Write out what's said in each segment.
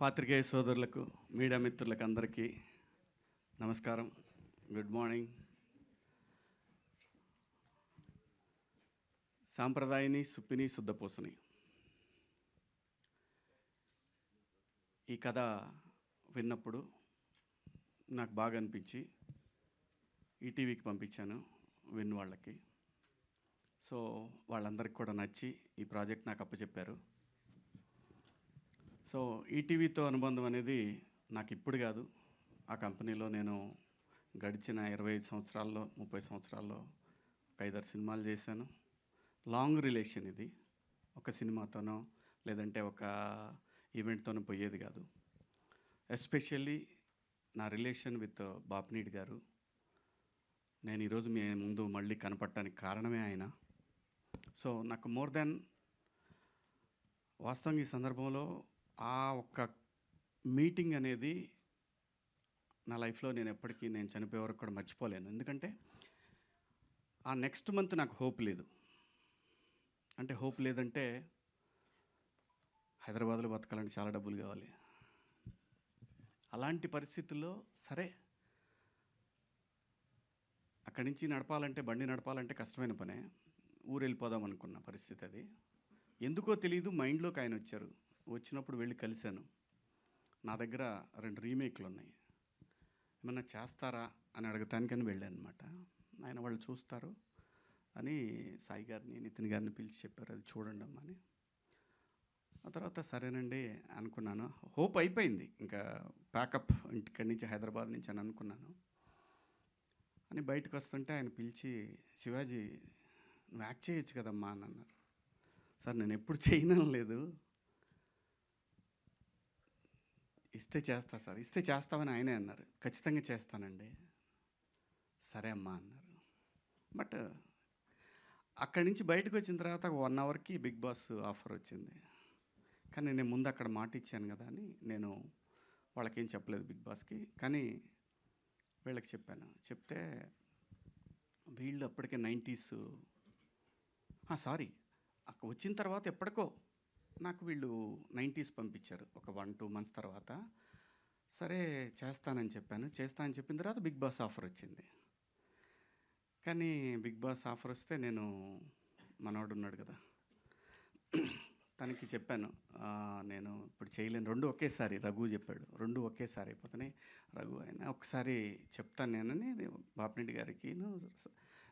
పాత్రికేయ సోదరులకు, మీడియా మిత్రులకు అందరికీ నమస్కారం. Good morning. సాంప్రదాయని సుప్పిని శుద్ధపూసని ఈ కథ విన్నప్పుడు నాకు బాగా అనిపించి ఈటీవీకి పంపించాను విన్ వాళ్ళకి. సో వాళ్ళందరికీ కూడా నచ్చి ఈ ప్రాజెక్ట్ నాకు అప్పచెప్పారు. సో ఈటీవీతో అనుబంధం అనేది నాకు ఇప్పుడు కాదు, ఆ కంపెనీలో నేను గడిచిన 25 సంవత్సరాల్లో 30 సంవత్సరాల్లో ఒక 5-6 సినిమాలు చేశాను. లాంగ్ రిలేషన్ ఇది. ఒక సినిమాతోనో లేదంటే ఒక ఈవెంట్తోనో పోయేది కాదు. ఎస్పెషల్లీ నా రిలేషన్ విత్ బాపినీడి గారు. నేను ఈరోజు మీ ముందు మళ్ళీ కనపడటానికి కారణమే ఆయన. సో నాకు మోర్ దెన్ వాస్తవంగా ఈ సందర్భంలో ఆ ఒక్క మీటింగ్ అనేది నా లైఫ్లో నేను ఎప్పటికీ నేను చనిపోయే వరకు కూడా మర్చిపోలేను. ఎందుకంటే ఆ నెక్స్ట్ మంత్ నాకు హోప్ లేదు. అంటే హోప్ లేదంటే హైదరాబాద్లో బతకాలంటే చాలా డబ్బులు కావాలి. అలాంటి పరిస్థితుల్లో సరే అక్కడి నుంచి నడపాలంటే, బండి నడపాలంటే కష్టమైన పనే. ఊరు వెళ్ళిపోదాం అనుకున్న పరిస్థితి అది. ఎందుకో తెలియదు మైండ్లోకి ఆయన వచ్చారు. వచ్చినప్పుడు వెళ్ళి కలిశాను. నా దగ్గర 2 రీమేక్లు ఉన్నాయి, ఏమన్నా చేస్తారా అని అడగటానికని వెళ్ళాను అనమాట. ఆయన వాళ్ళు చూస్తారు అని సాయి గారిని, నితిన్ గారిని పిలిచి చెప్పారు, అది చూడండి అమ్మా అని. ఆ తర్వాత సరేనండి అనుకున్నాను. హోప్ అయిపోయింది, ఇంకా ప్యాకప్ ఇంటిక్కడి నుంచి హైదరాబాద్ నుంచి అని అనుకున్నాను. అని బయటకు వస్తుంటే ఆయన పిలిచి, శివాజీ నువ్వు యాక్ట్ చేయొచ్చు కదమ్మా అని అన్నారు. సార్ నేను ఎప్పుడు చేయడం లేదు, ఇస్తే చేస్తా సార్. ఇస్తే చేస్తామని ఆయనే అన్నారు. ఖచ్చితంగా చేస్తానండి. సరే అమ్మా అన్నారు. బట్ అక్కడి నుంచి బయటకు వచ్చిన తర్వాత 1 అవర్కి బిగ్ బాస్ ఆఫర్ వచ్చింది. కానీ నేను ముందు అక్కడ మాట ఇచ్చాను కదా అని నేను వాళ్ళకేం చెప్పలేదు బిగ్ బాస్కి. కానీ వీళ్ళకి చెప్పాను. చెప్తే వీళ్ళు అప్పటికే 90s సారీ అక్కడ వచ్చిన తర్వాత ఎప్పటికో నాకు వీళ్ళు 90s పంపించారు ఒక 1-2 months తర్వాత. సరే చేస్తానని చెప్పాను. చేస్తా అని చెప్పిన తర్వాత బిగ్ బాస్ ఆఫర్ వచ్చింది. కానీ బిగ్ బాస్ ఆఫర్ వస్తే నేను, మనోడు ఉన్నాడు కదా, తనకి చెప్పాను నేను ఇప్పుడు చేయలేను, 2 ఒకేసారి. రఘు చెప్పాడు 2 ఒకేసారి అయిపోతున్నాయి. రఘు అయినా ఒకసారి చెప్తాను నేనని బాపినీడి గారికి,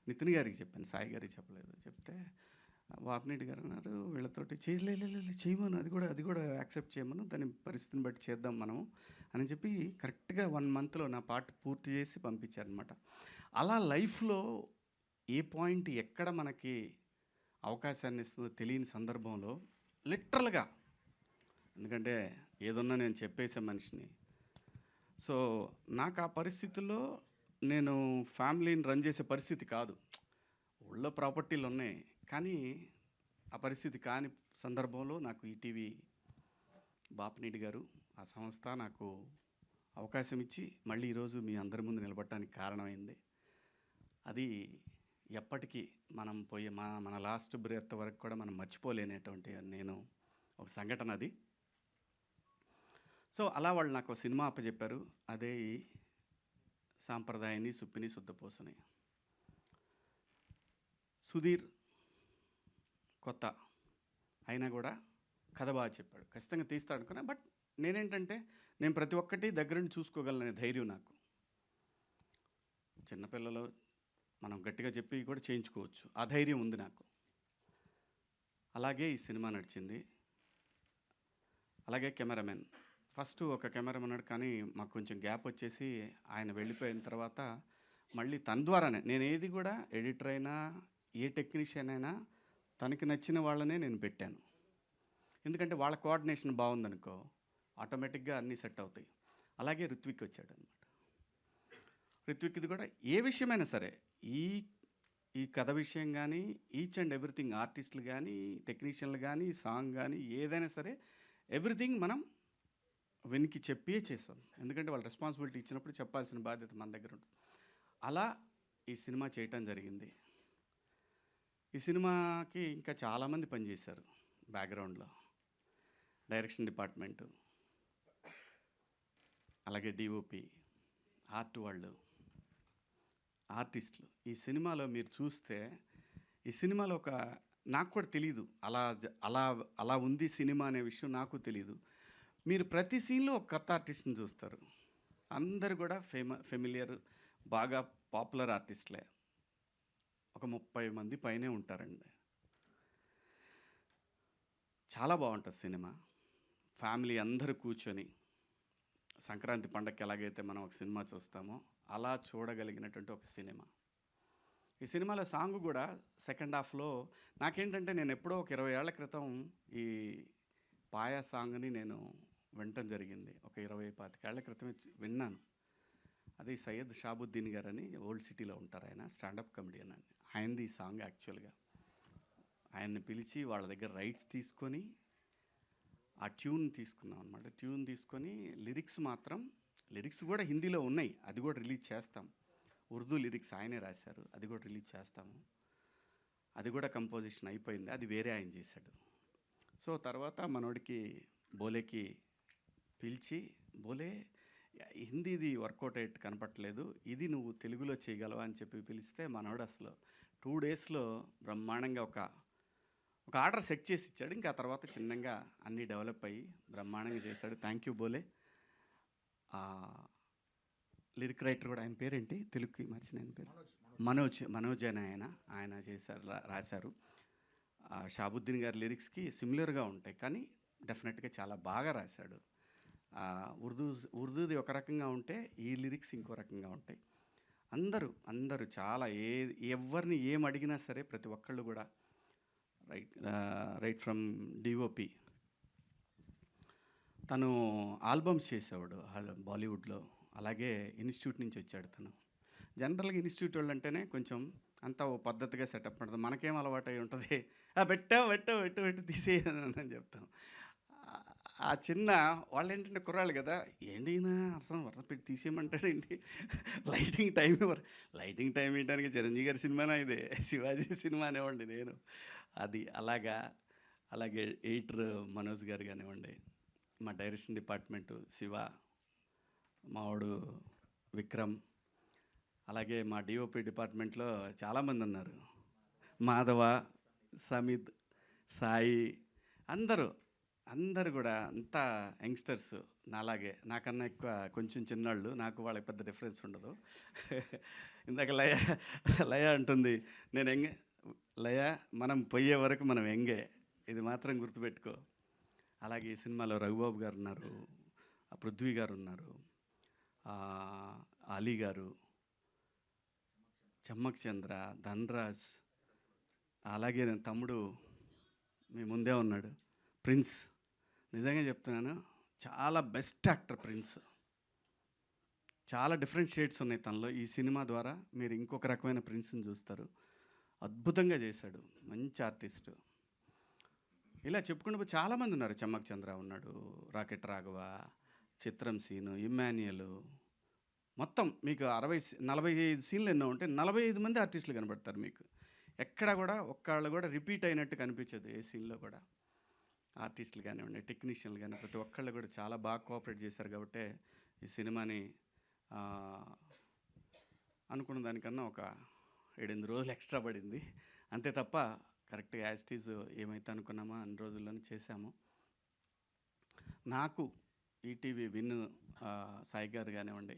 నితిన్ గారికి చెప్పాను, సాయి గారికి చెప్పలేదు. చెప్తే బాపినీడి గారు అన్నారు వీళ్ళతోటి చేయమను, అది కూడా యాక్సెప్ట్ చేయమను, దాని పరిస్థితిని బట్టి చేద్దాం మనం అని చెప్పి కరెక్ట్గా 1 monthలో నా పార్ట్ పూర్తి చేసి పంపించారనమాట. అలా లైఫ్లో ఏ పాయింట్ ఎక్కడ మనకి అవకాశాన్ని ఇస్తుందో తెలియని సందర్భంలో లిటరల్గా, ఎందుకంటే ఏదన్నా నేను చెప్పేసే మనిషిని. సో నాకు ఆ పరిస్థితుల్లో నేను ఫ్యామిలీని రన్ చేసే పరిస్థితి కాదు. ఊళ్ళో ప్రాపర్టీలు ఉన్నాయి, కానీ ఆ పరిస్థితి కాని సందర్భంలో నాకు ఈటీవీ బాపినీడి గారు, ఆ సంస్థ నాకు అవకాశం ఇచ్చి మళ్ళీ ఈరోజు మీ అందరి ముందు నిలబడటానికి కారణమైంది. అది ఎప్పటికీ మనం పోయే మన లాస్ట్ బ్రెత్ వరకు కూడా మనం మర్చిపోలేనటువంటి నేను ఒక సంఘటన అది. సో అలా వాళ్ళు నాకు సినిమా అప్పచెప్పారు. అదే ఈ సాంప్రదాయని సుప్పిని శుద్ధపూసని. సుధీర్ కొత్త అయినా కూడా కథ బాగా చెప్పాడు, ఖచ్చితంగా తీస్తాడు అనుకున్నా. బట్ నేనేంటంటే నేను ప్రతి ఒక్కటి దగ్గరుండి చూసుకోగలనే ధైర్యం నాకు. చిన్నపిల్లలు మనం గట్టిగా చెప్పి కూడా చేయించుకోవచ్చు, ఆ ధైర్యం ఉంది నాకు. అలాగే ఈ సినిమా నడిచింది. అలాగే కెమెరామెన్, ఫస్ట్ ఒక కెమెరామెన్ ఉన్నాడు, కానీ మాకు కొంచెం గ్యాప్ వచ్చేసి ఆయన వెళ్ళిపోయిన తర్వాత మళ్ళీ తన ద్వారానే నేను ఏది కూడా, ఎడిటర్ అయినా ఏ టెక్నీషియన్ అయినా తనకి నచ్చిన వాళ్ళనే నేను పెట్టాను. ఎందుకంటే వాళ్ళ కోఆర్డినేషన్ బాగుందనుకో ఆటోమేటిక్గా అన్నీ సెట్ అవుతాయి. అలాగే రిత్విక్ వచ్చాడు అనమాట. రిత్విక్ది కూడా ఏ విషయమైనా సరే, ఈ కథ విషయం కానీ, ఈచ్ అండ్ ఎవ్రీథింగ్, ఆర్టిస్టులు కానీ, టెక్నీషియన్లు కానీ, సాంగ్ కానీ, ఏదైనా సరే ఎవ్రీథింగ్ మనం వెనికి చెప్పే చేస్తాం. ఎందుకంటే వాళ్ళు రెస్పాన్సిబిలిటీ ఇచ్చినప్పుడు చెప్పాల్సిన బాధ్యత మన దగ్గర ఉంటుంది. అలా ఈ సినిమా చేయటం జరిగింది. ఈ సినిమాకి ఇంకా చాలామంది పనిచేశారు బ్యాక్గ్రౌండ్లో. డైరెక్షన్ డిపార్ట్మెంటు, అలాగే డిఓపి, ఆర్ట్ వాళ్ళు, ఆర్టిస్టులు. ఈ సినిమాలో మీరు చూస్తే ఈ సినిమాలో నాకు కూడా తెలీదు అలా అలా ఉంది సినిమా అనే విషయం నాకు తెలీదు. మీరు ప్రతి సీన్లో ఒక కొత్త ఆర్టిస్ట్ని చూస్తారు. అందరు కూడా ఫెమిలియర్, బాగా పాపులర్ ఆర్టిస్టులే. ఒక 30 మంది పైనే ఉంటారండి. చాలా బాగుంటుంది సినిమా. ఫ్యామిలీ అందరూ కూర్చొని సంక్రాంతి పండగకి ఎలాగైతే మనం ఒక సినిమా చూస్తామో అలా చూడగలిగినటువంటి ఒక సినిమా. ఈ సినిమాలో సాంగ్ కూడా సెకండ్ హాఫ్లో నాకేంటంటే, నేను ఎప్పుడో ఒక 20 ఏళ్ల క్రితం ఈ పాయా సాంగ్ని నేను వినటం జరిగింది. ఒక 20-25 ఏళ్ల క్రితమే విన్నాను. అది సయ్యద్ షాబుద్దీన్ గారు అని ఓల్డ్ సిటీలో ఉంటారు. ఆయన స్టాండప్ కమెడియన్ అని. ఆయనది ఈ సాంగ్ యాక్చువల్గా. ఆయన్ని పిలిచి వాళ్ళ దగ్గర రైట్స్ తీసుకొని ఆ ట్యూన్ తీసుకున్నాం అనమాట. ట్యూన్ తీసుకొని లిరిక్స్ కూడా హిందీలో ఉన్నాయి, అది కూడా రిలీజ్ చేస్తాం. ఉర్దూ లిరిక్స్ ఆయనే రాశారు, అది కూడా రిలీజ్ చేస్తాము. అది కూడా కంపోజిషన్ అయిపోయింది, అది వేరే ఆయన చేశాడు. సో తర్వాత మనోడికి బోలేకి పిలిచి, బోలే హిందీది వర్కౌట్ అయ్యేట్టు కనపట్లేదు, ఇది నువ్వు తెలుగులో చేయగలవా అని చెప్పి పిలిస్తే మనోడు అసలు 2 డేస్లో బ్రహ్మాండంగా ఒక ఆర్డర్ సెట్ చేసి ఇచ్చాడు. ఇంకా ఆ తర్వాత చిన్నగా అన్నీ డెవలప్ అయ్యి బ్రహ్మాండంగా చేశాడు. థ్యాంక్ యూ బోలే. లిరిక్ రైటర్ కూడా, ఆయన పేరేంటి తెలుగుకి మర్చిన ఆయన పేరు, మనోజ్ అని ఆయన చేశారు, రాశారు. షాబుద్దీన్ గారి లిరిక్స్కి సిమిలర్గా ఉంటాయి, కానీ డెఫినెట్గా చాలా బాగా రాశాడు. ఉర్దూది ఒక రకంగా ఉంటే ఈ లిరిక్స్ ఇంకో రకంగా ఉంటాయి. అందరూ చాలా ఎవరిని ఏం అడిగినా సరే ప్రతి ఒక్కళ్ళు కూడా రైట్ ఫ్రమ్ డిఓపి, తను ఆల్బమ్స్ చేసేవాడు బాలీవుడ్లో. అలాగే ఇన్స్టిట్యూట్ నుంచి వచ్చాడు తను. జనరల్గా ఇన్స్టిట్యూట్ వాళ్ళు అంటేనే కొంచెం అంతా ఓ పద్ధతిగా సెటప్ ఉంటుంది. మనకేం అలవాటు అయి ఉంటుంది, పెట్టు తీసేయని చెప్తాం. ఆ చిన్న వాళ్ళు ఏంటంటే కుర్రాళ్ళు కదా, ఏంటి వరుస పెట్టి తీసేయమంటాడేంటి, లైటింగ్ టైం ఇవ్వడానికి చిరంజీవి గారి సినిమానా ఇదే, శివాజీ సినిమా అనేవ్వండి నేను. అది అలాగే ఎడిటర్ మనోజ్ గారు కానివ్వండి, మా డైరెక్షన్ డిపార్ట్మెంటు శివ, మావాడు విక్రమ్, అలాగే మా డిఓపి డిపార్ట్మెంట్లో చాలామంది ఉన్నారు, మాధవ, సమిత్, సాయి, అందరూ కూడా అంతా యంగ్స్టర్స్ నాలాగే, నాకన్నా ఎక్కువ కొంచెం చిన్నాళ్ళు, నాకు వాళ్ళకి పెద్ద డిఫరెన్స్ ఉండదు. ఇందాక లయ అంటుంది, నేను లయ మనం పోయే వరకు మనం ఎంగే, ఇది మాత్రం గుర్తుపెట్టుకో. అలాగే ఈ సినిమాలో రఘుబాబు గారు ఉన్నారు, పృథ్వీ గారు ఉన్నారు, అలీ గారు, చమ్మక్ చంద్ర, ధన్రాజ్, అలాగే నేను తమ్ముడు మీ ముందే ఉన్నాడు ప్రిన్స్. నిజంగా చెప్తున్నాను, చాలా బెస్ట్ యాక్టర్ ప్రిన్స్. చాలా డిఫరెంట్ షేడ్స్ ఉన్నాయి తనలో. ఈ సినిమా ద్వారా మీరు ఇంకొక రకమైన ప్రిన్స్ని చూస్తారు. అద్భుతంగా చేశాడు, మంచి ఆర్టిస్టు. ఇలా చెప్పుకుంటూ చాలామంది ఉన్నారు. చమ్మక్ చంద్ర ఉన్నాడు, రాకెట్ రాఘవ, చిత్రం సీను, ఇమ్మాన్యుయల్, మొత్తం మీకు 45 సీన్లు ఎన్నో ఉంటే 45 మంది ఆర్టిస్టులు కనబడతారు మీకు. ఎక్కడ కూడా ఒక్కళ్ళు కూడా రిపీట్ అయినట్టు కనిపించదు ఏ సీన్లో కూడా. ఆర్టిస్టులు కానివ్వండి, టెక్నీషియన్లు కానీ ప్రతి ఒక్కళ్ళు కూడా చాలా బాగా కోఆపరేట్ చేశారు. కాబట్టి ఈ సినిమాని అనుకున్న దానికన్నా ఒక 7-8 రోజులు ఎక్స్ట్రా పడింది అంతే తప్ప, కరెక్ట్గా యాజ్ ఇట్ ఈజ్ ఏమైతే అనుకున్నామో అన్ని రోజుల్లోనే చేశాము. నాకు ఈటీవీ విన్ సాయి గారు కానివ్వండి,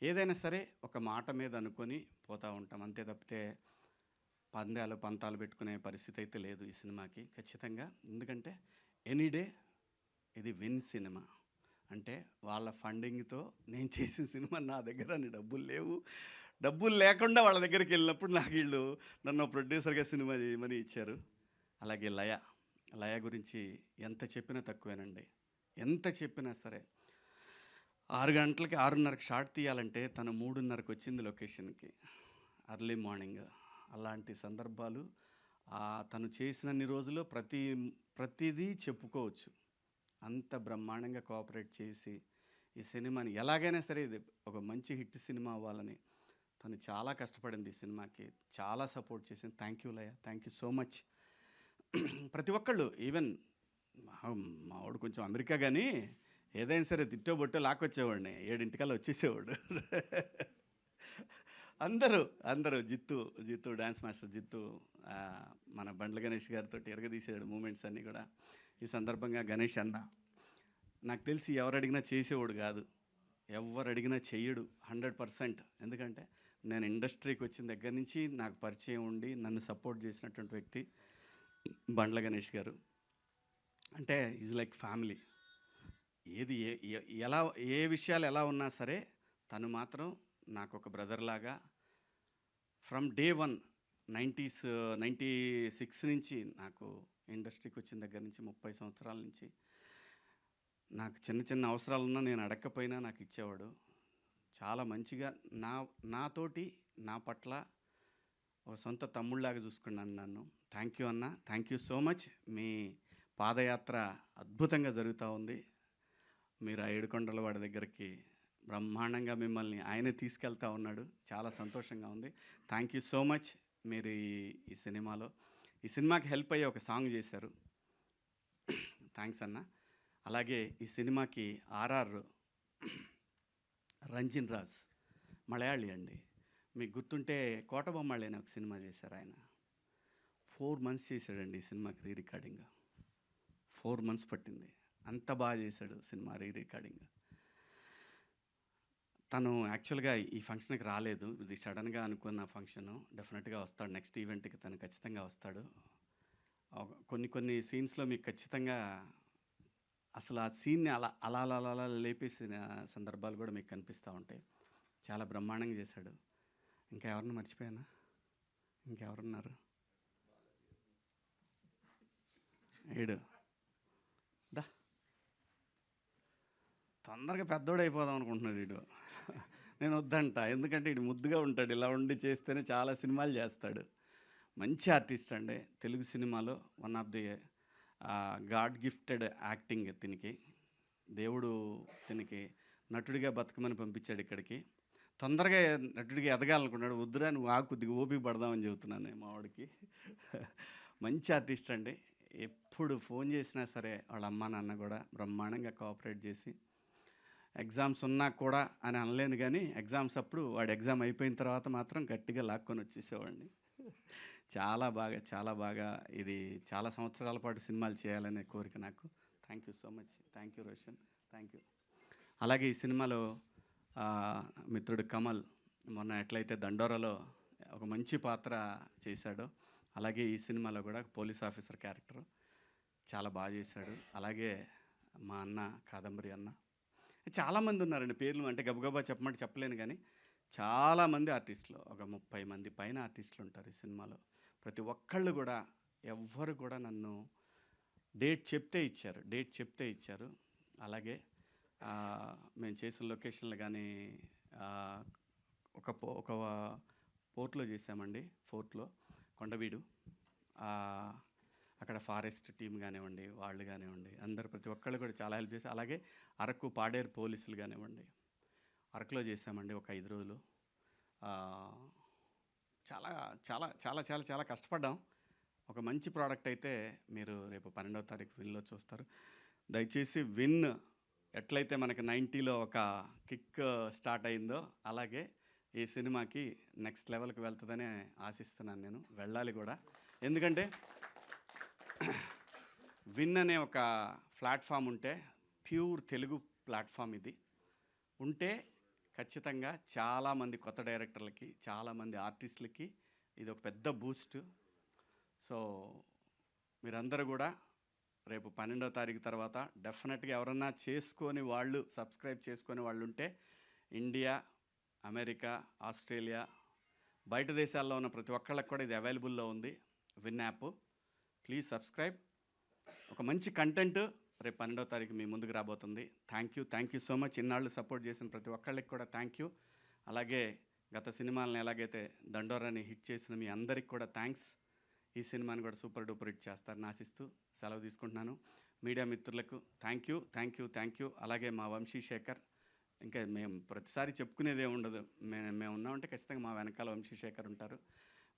ఏదైనా సరే ఒక మాట మీద అనుకొని పోతూ ఉంటాం అంతే తప్పితే పంతాలు పెట్టుకునే పరిస్థితి అయితే లేదు ఈ సినిమాకి ఖచ్చితంగా. ఎందుకంటే ఎనీడే ఇది విన్ సినిమా అంటే వాళ్ళ ఫండింగ్తో నేను చేసిన సినిమా, నా దగ్గర డబ్బులు లేకుండా వాళ్ళ దగ్గరికి వెళ్ళినప్పుడు నాకు వీళ్ళు నన్ను ప్రొడ్యూసర్గా సినిమా చేయమని ఇచ్చారు. అలాగే లయ గురించి ఎంత చెప్పినా తక్కువేనండి. ఎంత చెప్పినా సరే 6 గంటలకి 6:30కి షాట్ తీయాలంటే తను 3:30కి వచ్చింది లొకేషన్కి, అర్లీ మార్నింగ్. అలాంటి సందర్భాలు తను చేసినన్ని రోజులు ప్రతిదీ చెప్పుకోవచ్చు. అంత బ్రహ్మాండంగా కోఆపరేట్ చేసి ఈ సినిమాని ఎలాగైనా సరే ఇది ఒక మంచి హిట్ సినిమా అవ్వాలని తను చాలా కష్టపడింది. ఈ సినిమాకి చాలా సపోర్ట్ చేసింది. Thank you Laya, thank you so much. ప్రతి ఒక్కళ్ళు, ఈవెన్ మావాడు కొంచెం అమెరికా కానీ ఏదైనా సరే తిట్టో బొట్టో లాక్కొచ్చేవాడిని, 7 వచ్చేసేవాడు. అందరూ జిత్తు డాన్స్ మాస్టర్ జిత్తు, మన బండ్ల గణేష్ గారితో ఎరగదీసాడు మూమెంట్స్ అన్నీ కూడా. ఈ సందర్భంగా గణేష్ అన్న నాకు తెలిసి ఎవరు అడిగినా చేసేవాడు కాదు, ఎవరు అడిగినా చెయ్యడు 100%. ఎందుకంటే నేను ఇండస్ట్రీకి వచ్చిన దగ్గర నుంచి నాకు పరిచయం ఉండి నన్ను సపోర్ట్ చేసినటువంటి వ్యక్తి బండ్ల గణేష్ గారు. అంటే ఈజ్ లైక్ ఫ్యామిలీ. ఏది ఎలా ఏ విషయాలు ఎలా ఉన్నా సరే తను మాత్రం నాకు ఒక బ్రదర్ లాగా ఫ్రమ్ డే 1 96 నుంచి నాకు ఇండస్ట్రీకి వచ్చిన దగ్గర నుంచి 30 సంవత్సరాల నుంచి నాకు చిన్న చిన్న అవసరాలున్నా నేను అడగకపోయినా నాకు ఇచ్చేవాడు. చాలా మంచిగా నాతోటి నా పట్ల ఒక సొంత తమ్ముళ్ళలాగా చూసుకున్నాను నన్ను. థ్యాంక్ యూ అన్న, థ్యాంక్ యూ సో మచ్. మీ పాదయాత్ర అద్భుతంగా జరుగుతూ ఉంది. మీరు ఆ ఏడుకొండల వాడి దగ్గరికి బ్రహ్మాండంగా మిమ్మల్ని ఆయనే తీసుకెళ్తా ఉన్నాడు. చాలా సంతోషంగా ఉంది. Thank you so much. మీరు ఈ సినిమాకి హెల్ప్ అయ్యే ఒక సాంగ్ చేశారు. థ్యాంక్స్ అన్న. అలాగే ఈ సినిమాకి ఆర్ఆర్ రంజిన్ రాజ్ మలయాళీ అండి. మీకు గుర్తుంటే కోటబొమ్మాళి అనే ఒక సినిమా చేశారు ఆయన. 4 months చేశాడండి ఈ సినిమాకి రీ రికార్డింగ్. 4 months పట్టింది. అంత బాగా చేశాడు సినిమా రీ రికార్డింగ్. తను యాక్చువల్గా ఈ ఫంక్షన్కి రాలేదు, ఇది సడన్గా అనుకున్న ఫంక్షను. డెఫినెట్గా వస్తాడు, నెక్స్ట్ ఈవెంట్కి తను ఖచ్చితంగా వస్తాడు. కొన్ని సీన్స్లో మీకు ఖచ్చితంగా అసలు ఆ సీన్ని అలా లేపేసిన సందర్భాలు కూడా మీకు కనిపిస్తూ ఉంటాయి. చాలా బ్రహ్మాండంగా చేశాడు. ఇంకా ఎవరిని మర్చిపోయానా? ఇంకెవరున్నారు? ఏడు దా తొందరగా పెద్దోడు అయిపోదాం అనుకుంటున్నాడు వీడు. నేను వద్దంట, ఎందుకంటే వీడు ముద్దుగా ఉంటాడు, ఇలా ఉండి చేస్తేనే చాలా సినిమాలు చేస్తాడు. మంచి ఆర్టిస్ట్ అండి. తెలుగు సినిమాలో one of the God gifted acting. దీనికి దేవుడు దీనికి నటుడిగా బతకమని పంపించాడు ఇక్కడికి. తొందరగా నటుడిగా ఎదగాలనుకున్నాడు. వద్దురా నువ్వు కొద్దిగా ఓపిక పడదామని చెబుతున్నాను నేను మా వాడికి. మంచి ఆర్టిస్ట్ అండి. ఎప్పుడు ఫోన్ చేసినా సరే వాళ్ళ అమ్మ నాన్న కూడా బ్రహ్మాండంగా కోఆపరేట్ చేసి, ఎగ్జామ్స్ ఉన్నా కూడా అని అనలేను కానీ ఎగ్జామ్స్ అప్పుడు వాడు ఎగ్జామ్ అయిపోయిన తర్వాత మాత్రం గట్టిగా లాక్కొని వచ్చేసేవాడిని. చాలా బాగా ఇది చాలా సంవత్సరాల పాటు సినిమాలు చేయాలనే కోరిక నాకు. Thank you so much. Thank you Roshan, thank you. అలాగే ఈ సినిమాలో మిత్రుడు కమల్ మొన్న ఎట్లయితే దండోరాలో ఒక మంచి పాత్ర చేశాడో, అలాగే ఈ సినిమాలో కూడా పోలీస్ ఆఫీసర్ క్యారెక్టర్ చాలా బాగా చేశాడు. అలాగే మా అన్న కాదంబరి అన్న, చాలామంది ఉన్నారండి. పేర్లు అంటే గబగబా చెప్పమంటే చెప్పలేను కానీ చాలామంది ఆర్టిస్టులు, ఒక 30 మంది పైన ఆర్టిస్టులు ఉంటారు ఈ సినిమాలో. ప్రతి ఒక్కళ్ళు కూడా ఎవ్వరు కూడా నన్ను డేట్ చెప్తే ఇచ్చారు. అలాగే మేము చేసిన లొకేషన్లు కానీ ఒక పోర్ట్లో చేసామండి. ఫోర్ట్లో కొండవీడు, అక్కడ ఫారెస్ట్ టీం కానివ్వండి, వాళ్ళు కానివ్వండి, అందరు ప్రతి ఒక్కళ్ళు కూడా చాలా హెల్ప్ చేశారు. అలాగే అరకు పాడేరు పోలీసులు కానివ్వండి, అరకులో చేసామండి ఒక 5 రోజులు. చాలా చాలా చాలా చాలా చాలా కష్టపడ్డాం. ఒక మంచి ప్రోడక్ట్ అయితే మీరు రేపు 12వ తారీఖు విన్లో చూస్తారు. దయచేసి విన్ ఎట్లయితే మనకి 90లో ఒక కిక్ స్టార్ట్ అయిందో అలాగే ఈ సినిమాకి నెక్స్ట్ లెవెల్కి వెళ్తుందని ఆశిస్తున్నాను. నేను వెళ్ళాలి కూడా. ఎందుకంటే విన్ అనే ఒక ప్లాట్ఫామ్ ఉంటే, ప్యూర్ తెలుగు ప్లాట్ఫామ్ ఇది ఉంటే ఖచ్చితంగా చాలామంది కొత్త డైరెక్టర్లకి, చాలామంది ఆర్టిస్టులకి ఇది ఒక పెద్ద బూస్ట్. సో మీరందరూ కూడా రేపు 12వ తారీఖు తర్వాత డెఫినెట్గా ఎవరన్నా సబ్స్క్రైబ్ చేసుకొని వాళ్ళు ఉంటే, ఇండియా, అమెరికా, ఆస్ట్రేలియా, బయట దేశాల్లో ఉన్న ప్రతి ఒక్కళ్ళకి కూడా ఇది అవైలబుల్లో ఉంది, విన్ యాప్. Please subscribe. ఒక మంచి కంటెంట్ రేపు 12వ తారీఖు మీ ముందుకు రాబోతుంది. Thank you so much. ఇన్నాళ్ళు సపోర్ట్ చేసిన ప్రతి ఒక్కళ్ళకి కూడా థ్యాంక్ యూ. అలాగే గత సినిమాలను ఎలాగైతే దండోరాని హిట్ చేసిన మీ అందరికి కూడా థ్యాంక్స్. ఈ సినిమాని కూడా సూపర్ డూపర్ హిట్ చేస్తారని ఆశిస్తూ సెలవు తీసుకుంటున్నాను. మీడియా మిత్రులకు థ్యాంక్ యూ. అలాగే మా వంశీశేఖర్, ఇంకా మేము ప్రతిసారి చెప్పుకునేదే ఉండదు, మేము ఉన్నామంటే ఖచ్చితంగా మా వెనకాల వంశీశేఖర్ ఉంటారు.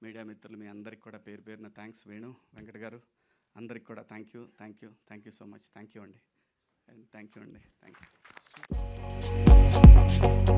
మీడియా మిత్రులు మీ అందరికి కూడా పేరు పేరున థ్యాంక్స్. వేణు వెంకట గారు అందరికి కూడా thank you so much. Thank you అండి. థ్యాంక్ యూ అండి. Thank you.